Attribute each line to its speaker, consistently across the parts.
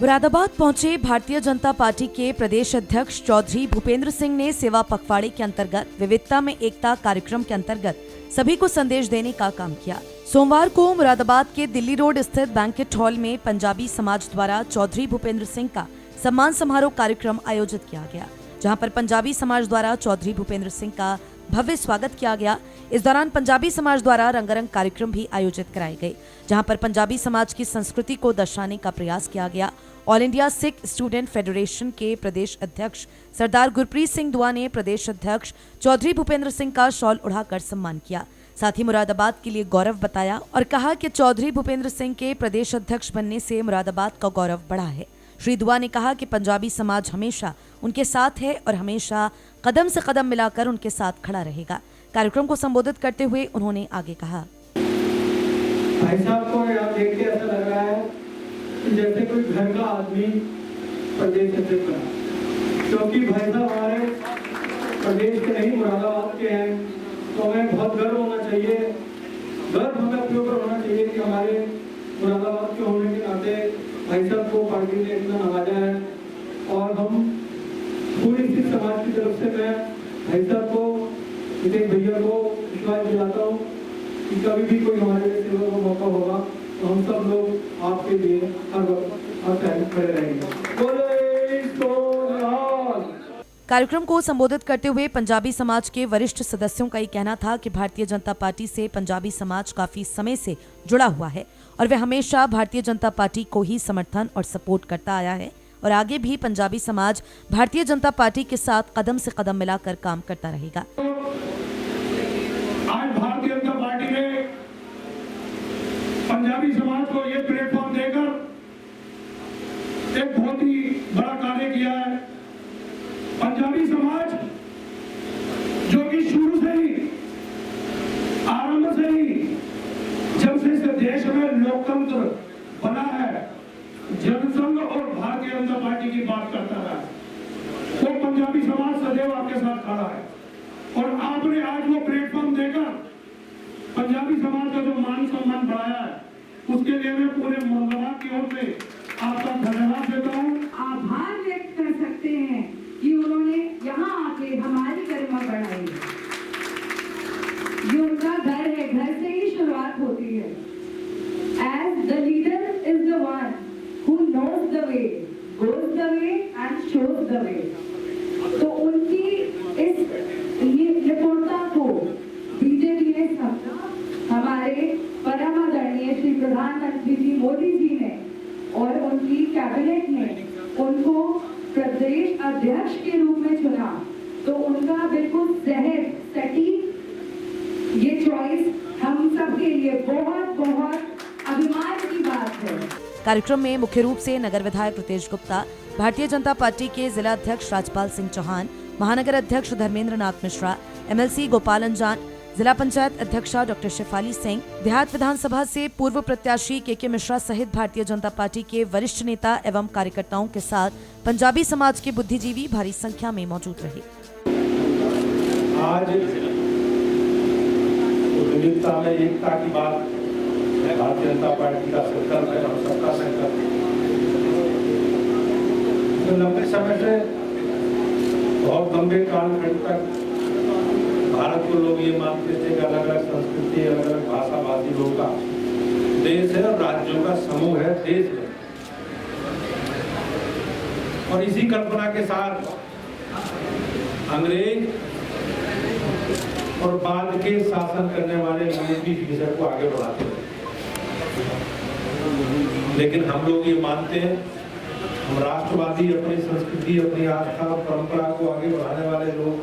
Speaker 1: मुरादाबाद पहुंचे भारतीय जनता पार्टी के प्रदेश अध्यक्ष चौधरी भूपेंद्र सिंह ने सेवा पखवाड़े के अंतर्गत विविधता में एकता कार्यक्रम के अंतर्गत सभी को संदेश देने का काम किया। सोमवार को मुरादाबाद के दिल्ली रोड स्थित बैंकेट हॉल में पंजाबी समाज द्वारा चौधरी भूपेंद्र सिंह का सम्मान समारोह कार्यक्रम आयोजित किया गया, जहां पर पंजाबी समाज द्वारा चौधरी भूपेंद्र सिंह का भव्य स्वागत किया गया। इस दौरान पंजाबी समाज द्वारा रंगारंग कार्यक्रम भी आयोजित कराए गए, जहां पर पंजाबी समाज की संस्कृति को दर्शाने का प्रयास किया गया। All India Sikh student federation के प्रदेश अध्यक्ष सरदार गुरप्रीत सिंह दुआ ने प्रदेश अध्यक्ष चौधरी भूपेंद्र सिंह का शॉल उड़ाकर सम्मान किया। साथ ही मुरादाबाद के लिए गौरव बताया और कहा कि चौधरी भूपेंद्र सिंह के प्रदेश अध्यक्ष बनने से मुरादाबाद का गौरव बढ़ा है। श्री दुआ ने कहा कि पंजाबी समाज हमेशा उनके साथ है और हमेशा कदम से कदम मिलाकर उनके साथ खड़ा रहेगा। कार्यक्रम को संबोधित करते हुए उन्होंने आगे कहा,
Speaker 2: भाई साहब को यहाँ देख के ऐसा लग रहा है कि जैसे कोई घर का आदमी प्रदेश अध्यक्ष बना, क्योंकि भाई साहब हमारे प्रदेश के नहीं मुरादाबाद के हैं, तो हमें बहुत गर्व होना चाहिए। गर्व हमें अपने ऊपर होना चाहिए कि हमारे मुरादाबाद के होने के नाते भाई साहब को पार्टी ने इतना नवाजा है। और हम पूरी सिख समाज की तरफ से मैं भाई साहब को, विजय भैया को विश्वास दिलाता हूँ कि कभी भी कोई हमारे लिए सेवा का मौका होगा तो हम सब लोग आपके लिए हर टाइम खड़े रहेंगे।
Speaker 1: कार्यक्रम को संबोधित करते हुए पंजाबी समाज के वरिष्ठ सदस्यों का ये कहना था कि भारतीय जनता पार्टी से पंजाबी समाज काफी समय से जुड़ा हुआ है और वे हमेशा भारतीय जनता पार्टी को ही समर्थन और सपोर्ट करता आया है और आगे भी पंजाबी समाज भारतीय जनता पार्टी के साथ कदम से कदम मिलाकर काम करता रहेगा।
Speaker 3: आज भारतीय जनता पार्टी ने पंजाबी समाज को ये प्लेटफॉर्म देकर एक बहुत ही बड़ा कार्य किया है। पंजाबी समाज जो कि शुरू से ही, आरंभ से ही, जब से इस देश में लोकतंत्र बना है, जनसंघ और भारतीय जनता पार्टी की बात करता है, तो पंजाबी समाज सदैव आपके साथ खड़ा है। और आपने आज वो प्लेटफॉर्म देकर पंजाबी समाज का जो मान सम्मान बढ़ाया है, उसके लिए मैं पूरे मुरादाबाद की ओर से आपका धन्यवाद देता हूँ।
Speaker 4: आभार व्यक्त कर सकते हैं कि उन्होंने यहाँ आके हमारी गरिमा बढ़ाई। ये उनका घर है, घर से ही शुरुआत होती है। As the leader is the one who knows the way, goes the way and shows the way. तो उनकी इस निपुणता को बीजेपी ने समझा। हमारे परम आदरणीय श्री प्रधानमंत्री जी मोदी जी ने और उनकी कैबिनेट ने उनको प्रदेश अध्यक्ष के रूप में चुना, तो उनका बिल्कुल सहज सटीक ये चॉइस हम सब के लिए बहुत बहुत अभिमान की बात है।
Speaker 1: कार्यक्रम में मुख्य रूप से नगर विधायक रितेश गुप्ता, भारतीय जनता पार्टी के जिला अध्यक्ष राजपाल सिंह चौहान, महानगर अध्यक्ष धर्मेंद्र नाथ मिश्रा, एमएलसी गोपाल अंजान, जिला पंचायत अध्यक्षा डॉक्टर शेफाली सिंह, देहात विधानसभा से पूर्व प्रत्याशी के मिश्रा सहित भारतीय जनता पार्टी के वरिष्ठ नेता एवं कार्यकर्ताओं के साथ पंजाबी समाज के बुद्धिजीवी भारी संख्या में मौजूद रहे।
Speaker 2: आज विविधता में एकता की बात भारतीय जनता पार्टी का संकल्प है, हम सबका संकल्प है। तो लंबे समय से बहुत लंबे कालखंड तक भारत को लोग ये मानते थे कि अलग अलग संस्कृति, अलग अलग भाषा भाषी लोगों का देश है और राज्यों का समूह है देश में। और इसी कल्पना के साथ अंग्रेज और बाद के शासन करने वाले लोग भी इस विषय को आगे बढ़ाते हैं। लेकिन हम लोग ये मानते हैं, हम राष्ट्रवादी, अपनी संस्कृति, अपनी आस्था और परंपरा को आगे बढ़ाने वाले लोग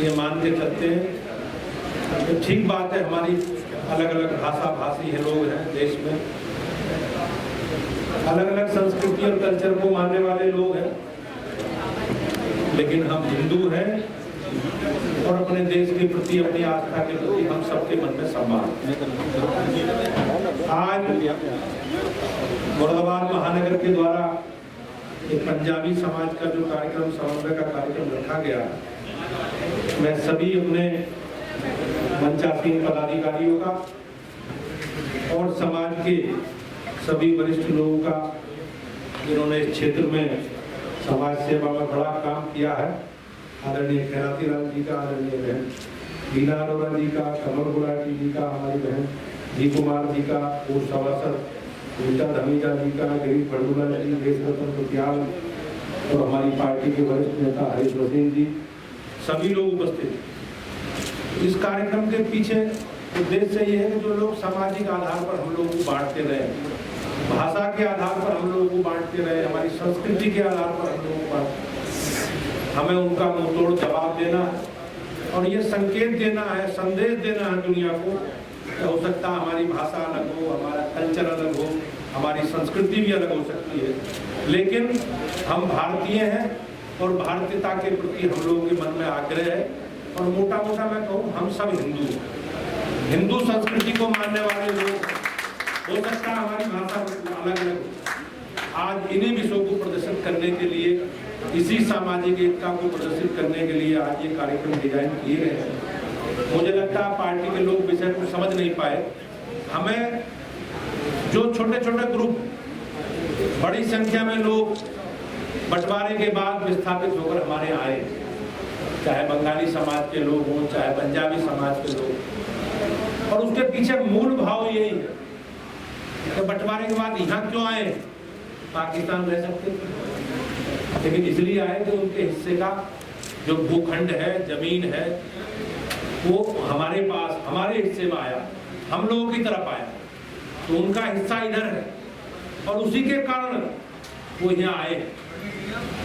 Speaker 2: ये मान के चलते हैं। तो ठीक बात है, हमारी अलग अलग भाषा भाषी है लोग हैं देश में, अलग अलग संस्कृति और कल्चर को मानने वाले लोग हैं, लेकिन हम हिंदू हैं और अपने देश के प्रति, अपनी आस्था के प्रति हम सबके मन में सम्मान। आज मुरादाबाद महानगर के द्वारा एक पंजाबी समाज का जो कार्यक्रम, समन्वय का कार्यक्रम रखा गया, मैं सभी अपने मंचासीन पदाधिकारियों का और समाज के सभी वरिष्ठ लोगों का
Speaker 3: जिन्होंने इस क्षेत्र में समाज सेवा में बड़ा काम किया है। आदरणीय खैराती लाल जी का, आदरणीय बहन लीला अरोरा जी का, कमल गुलाटी जी का, हमारी बहन जी कुमार जी का, पूर्व सभासद रीता धमीजा जी का, गिरीश भड़ूला जी, देश रत्न कुटियाल और हमारी पार्टी के वरिष्ठ नेता हरीश वसीम जी, सभी लोग उपस्थित। इस कार्यक्रम के पीछे उद्देश्य ये है कि जो लोग सामाजिक आधार पर हम लोगों को बांटते रहे, भाषा के आधार पर हम लोगों को बांटते रहे, हमारी संस्कृति के आधार पर हम लोगों को बांटते, हमें उनका मुंहतोड़ जवाब देना है और ये संकेत देना है, संदेश देना है दुनिया को। हो सकता है हमारी भाषा अलग हो, हमारा कल्चर अलग हो, हमारी संस्कृति भी अलग हो सकती है, लेकिन हम भारतीय हैं और भारतीयता के प्रति हम लोगों के मन में आग्रह है। और मोटा मोटा मैं कहूँ, हम सब हिंदू हैं, हिंदू संस्कृति को मानने वाले लोग। हो सकता है हमारी भाषा अलग अलग हो। आज इन्हीं विषयों को प्रदर्शित करने के लिए, इसी सामाजिक एकता को प्रदर्शित करने के लिए आज ये कार्यक्रम डिजाइन किए गए हैं। मुझे लगता है पार्टी के लोग विषय को समझ नहीं पाए। हमें जो छोटे छोटे ग्रुप, बड़ी संख्या में लोग बंटवारे के बाद विस्थापित होकर हमारे आए, चाहे बंगाली समाज के लोग हों, चाहे पंजाबी समाज के लोग, और उसके पीछे मूल भाव यही है कि बंटवारे के बाद यहाँ क्यों आए, पाकिस्तान रह सकते थे, लेकिन इसलिए आए कि उनके हिस्से का जो भूखंड है, जमीन है, वो हमारे पास, हमारे हिस्से में आया, हम लोगों की तरफ आया, तो उनका हिस्सा इधर है और उसी के कारण वो यहाँ आए।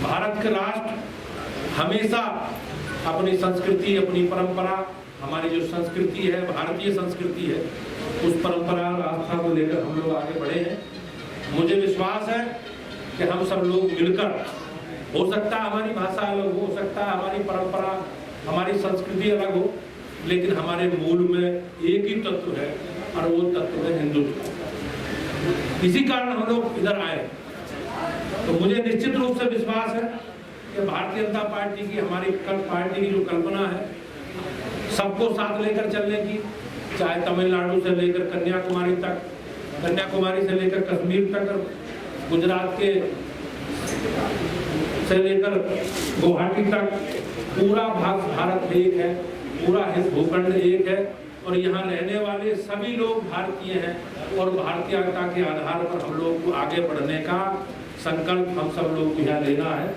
Speaker 3: भारत के राष्ट्र हमेशा अपनी संस्कृति, अपनी परंपरा, हमारी जो संस्कृति है, भारतीय संस्कृति है, उस परंपरा और आस्था को लेकर हम लोग आगे बढ़े हैं। मुझे विश्वास है कि हम सब लोग मिलकर, हो सकता है हमारी भाषा अलग हो सकता है हमारी परंपरा, हमारी संस्कृति अलग हो, लेकिन हमारे मूल में एक ही तत्व है और वो तत्व है हिंदुत्व। इसी कारण हम लोग इधर आए। तो मुझे निश्चित रूप से विश्वास है कि भारतीय जनता पार्टी की, हमारी पार्टी की जो कल्पना है सबको साथ लेकर चलने की, चाहे तमिलनाडु से लेकर कन्याकुमारी तक, कन्याकुमारी से लेकर कश्मीर तक, गुजरात के से लेकर गुवाहाटी तक, पूरा भारत एक है, पूरा भूखंड एक है और यहाँ रहने वाले सभी लोग भारतीय हैं और भारतीयता के आधार पर हम लोग को आगे बढ़ने का संकल्प हम सब लोग को यहाँ लेना है।